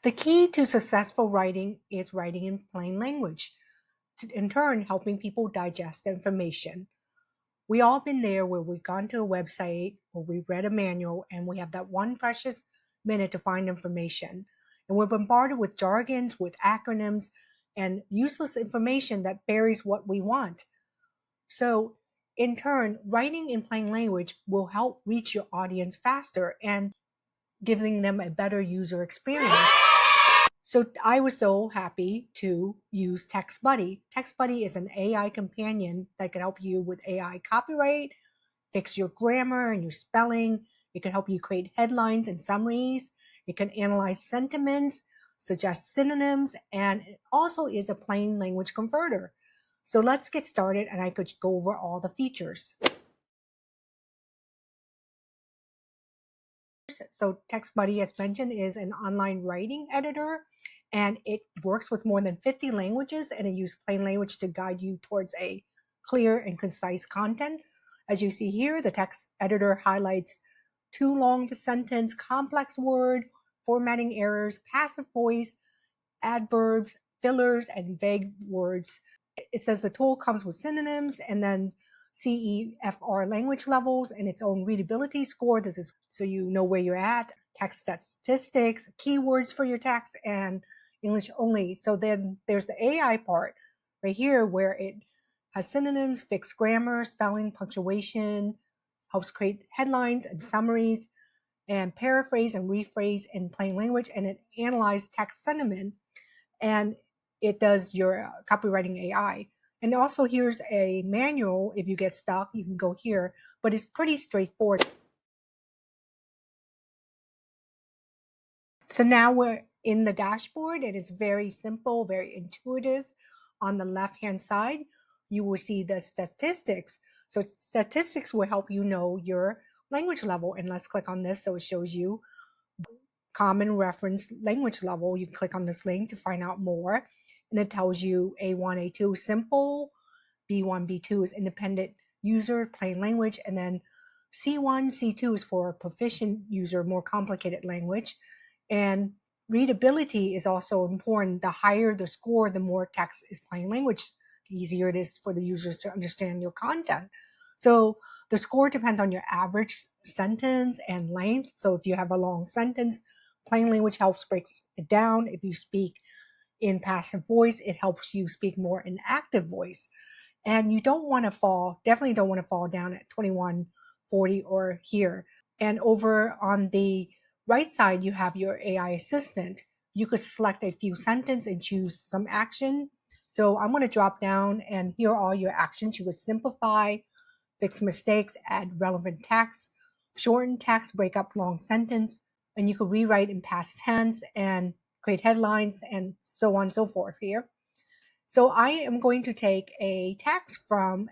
The key to successful writing is writing in plain language, in turn helping people digest the information. We all been there where we've gone to a website or we read a manual and we have that one precious minute to find information. And we're bombarded with jargons, with acronyms, and useless information that buries what we want. So in turn, writing in plain language will help reach your audience faster and giving them a better user experience. So I was so happy to use TextBuddy. TextBuddy is an AI companion that can help you with AI copyright, fix your grammar and your spelling. It can help you create headlines and summaries. It can analyze sentiments, suggest synonyms, and it also is a plain language converter. So let's get started and I could go over all the features. So TextBuddy, as mentioned, is an online writing editor, and it works with more than 50 languages, and it uses plain language to guide you towards a clear and concise content. As you see here, the text editor highlights too long of a sentence, complex word, formatting errors, passive voice, adverbs, fillers, and vague words. It says the tool comes with synonyms and then CEFR language levels and its own readability score. This is so you know where you're at, text statistics, keywords for your text, and English only. So then there's the AI part right here where it has synonyms, fixed grammar, spelling, punctuation, helps create headlines and summaries, and paraphrase and rephrase in plain language, and it analyzes text sentiment, and it does your copywriting AI. And also here's a manual. If you get stuck, you can go here, but it's pretty straightforward. So now we're in the dashboard. It is very simple, very intuitive. On the left-hand side, you will see the statistics. So statistics will help you know your language level. And let's click on this so it shows you common reference language level. You can click on this link to find out more. And it tells you A1, A2 simple, B1, B2 is independent user, plain language, and then C1, C2 is for a proficient user, more complicated language. And readability is also important. The higher the score, the more text is plain language, the easier it is for the users to understand your content. So the score depends on your average sentence and length. So if you have a long sentence, plain language helps break it down. If you speak in passive voice, it helps you speak more in active voice. And you definitely don't want to fall down at 2140 or here. And over on the right side, you have your AI assistant. You could select a few sentences and choose some action. So I'm going to drop down and here are all your actions. You would simplify, fix mistakes, add relevant text, shorten text, break up long sentence, and you could rewrite in past tense and create headlines and so on and so forth here. So I am going to take a text from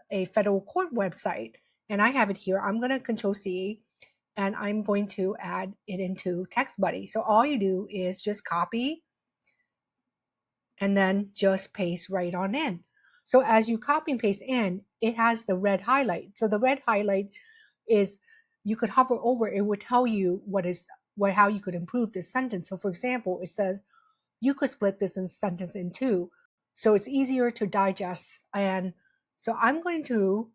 a federal court website, and I have it here. I'm going to Control C, and I'm going to add it into TextBuddy. So all you do is just copy and then just paste right on in. So as you copy and paste in, it has the red highlight. So the red highlight is you could hover over, it would tell you how you could improve this sentence. So for example, it says you could split this sentence in two. So it's easier to digest. And so I'm going to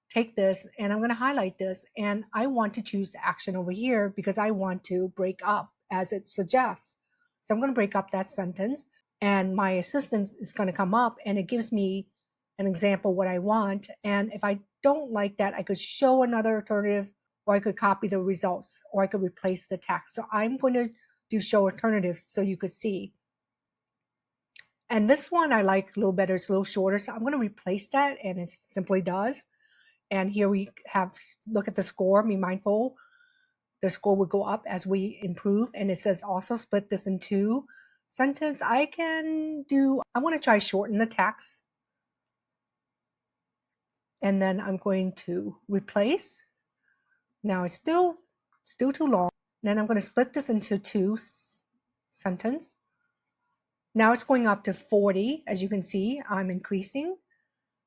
take this and I'm going to highlight this, and I want to choose the action over here because I want to break up as it suggests. So I'm going to break up that sentence, and my assistant is going to come up and it gives me an example what I want. And if I don't like that, I could show another alternative, or I could copy the results, or I could replace the text. So I'm going to do show alternatives so you could see. And this one I like a little better. It's a little shorter. So I'm going to replace that, and it simply does. And here we have, look at the score, be mindful. The score would go up as we improve. And it says also split this in two sentence. I want to try shorten the text. And then I'm going to replace. Now it's still too long. Then I'm going to split this into two sentences. Now it's going up to 40. As you can see, I'm increasing.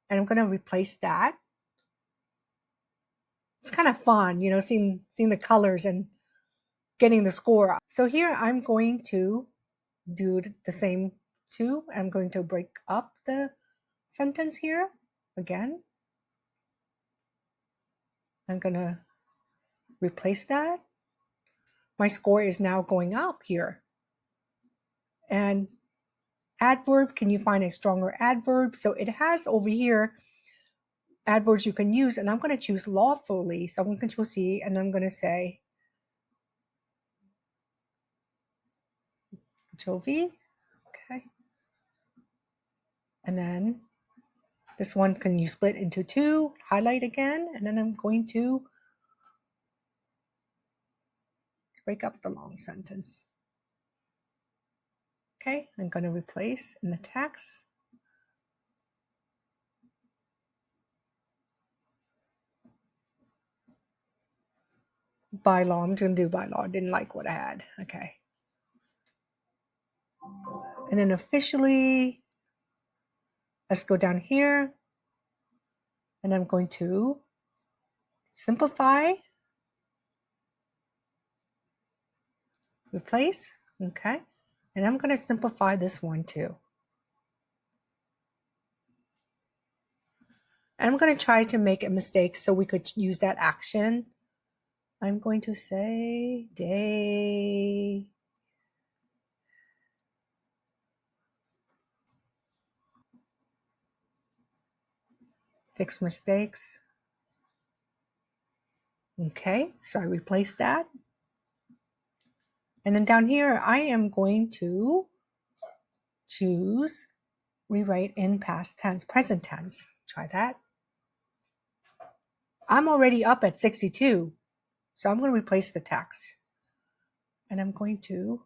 And I'm going to replace that. It's kind of fun, seeing the colors and getting the score up. So here I'm going to do the same too. I'm going to break up the sentence here again. I'm going to replace that. My score is now going up here. And adverb, can you find a stronger adverb? So it has over here adverbs you can use, and I'm going to choose lawfully. So I'm going to Control C, and I'm going to say Control V. Okay. And then this one, can you split into two, highlight again, and then I'm going to break up the long sentence. Okay, I'm going to replace in the text. By law, I'm going to do by law. Didn't like what I had. Okay. And then officially, let's go down here. And I'm going to simplify, replace. Okay. And I'm going to simplify this one too. And I'm going to try to make a mistake so we could use that action. I'm going to say day. Fix mistakes. Okay, so I replaced that. And then down here, I am going to choose rewrite in past tense, present tense. Try that. I'm already up at 62, so I'm going to replace the text. And I'm going to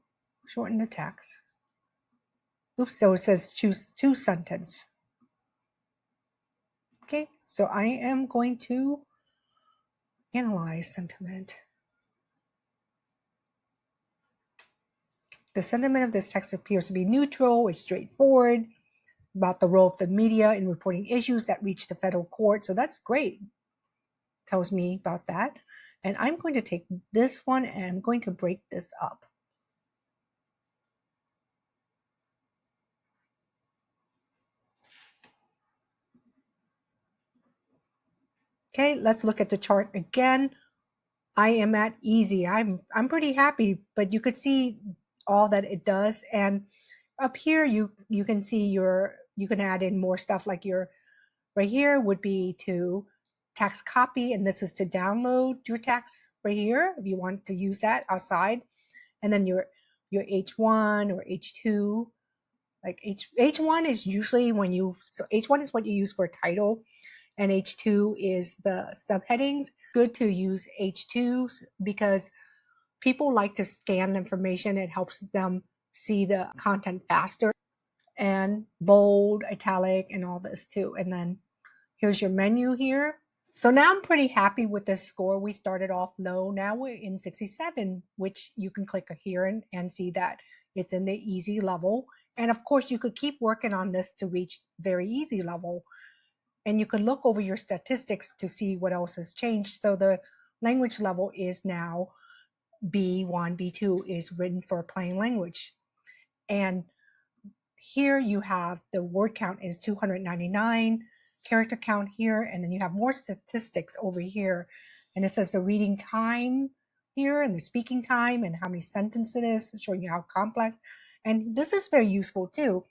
shorten the text. Oops, so it says choose two sentence. Okay, so I am going to analyze sentiment. The sentiment of this text appears to be neutral, it's straightforward, about the role of the media in reporting issues that reach the federal court. So that's great. Tells me about that. And I'm going to take this one and I'm going to break this up. Okay, let's look at the chart again. I am at easy. I'm pretty happy, but you could see all that it does. And up here, you can see you can add in more stuff like your, right here would be to text copy, and this is to download your text right here if you want to use that outside. And then your H1 or H2, like H1 is usually when you, so H1 is what you use for a title, and H2 is the subheadings. Good to use H2 because people like to scan the information. It helps them see the content faster. And bold, italic, and all this too. And then here's your menu here. So now I'm pretty happy with this score. We started off low. Now we're in 67, which you can click here and see that it's in the easy level. And of course, you could keep working on this to reach very easy level. And you can look over your statistics to see what else has changed. So the language level is now B1, B2 is written for plain language. And here you have the word count is 299, character count here, and then you have more statistics over here. And it says the reading time here and the speaking time and how many sentences it is, showing you how complex. And this is very useful too.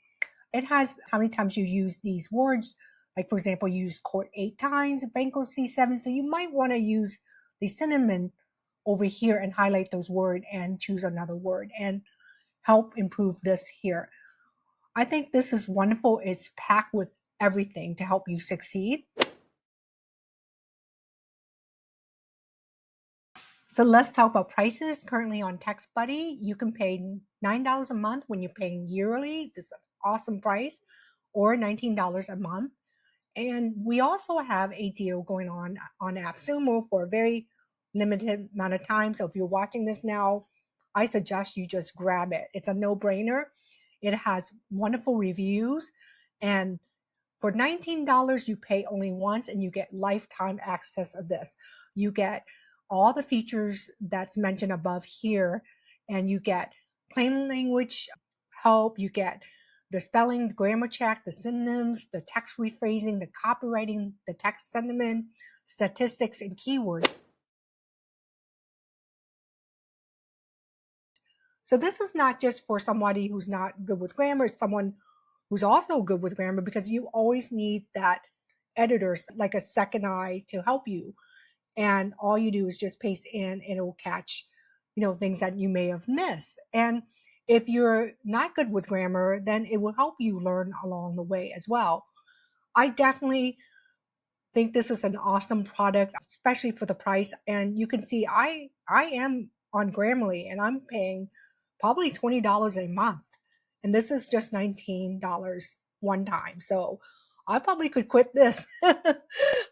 It has how many times you use these words. Like, for example, you use court 8 times, bankruptcy 7. So you might want to use the synonym over here and highlight those words and choose another word and help improve this here. I think this is wonderful. It's packed with everything to help you succeed. So let's talk about prices. Currently on TextBuddy, you can pay $9 a month when you're paying yearly. This is an awesome price, or $19 a month. And we also have a deal going on Appsumo for a very limited amount of time. So if you're watching this now, I suggest you just grab it. It's a no-brainer. It has wonderful reviews, and for $19, you pay only once and you get lifetime access of this. You get all the features that's mentioned above here, and you get plain language help, you get the spelling, the grammar check, the synonyms, the text rephrasing, the copywriting, the text sentiment, statistics, and keywords. So this is not just for somebody who's not good with grammar, it's someone who's also good with grammar, because you always need that editors like a second eye to help you. And all you do is just paste in and it will catch, things that you may have missed. And if you're not good with grammar, then it will help you learn along the way as well. I definitely think this is an awesome product, especially for the price. And you can see I am on Grammarly and I'm paying probably $20 a month. And this is just $19 one time. So I probably could quit this.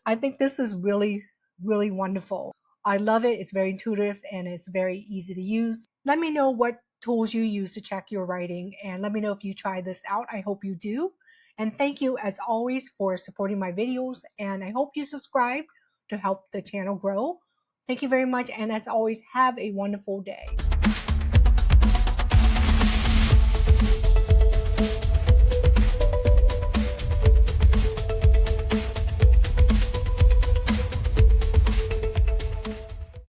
I think this is really, really wonderful. I love it. It's very intuitive and it's very easy to use. Let me know what tools you use to check your writing, and let me know if you try this out. I hope you do. And thank you as always for supporting my videos, and I hope you subscribe to help the channel grow. Thank you very much, and as always, have a wonderful day.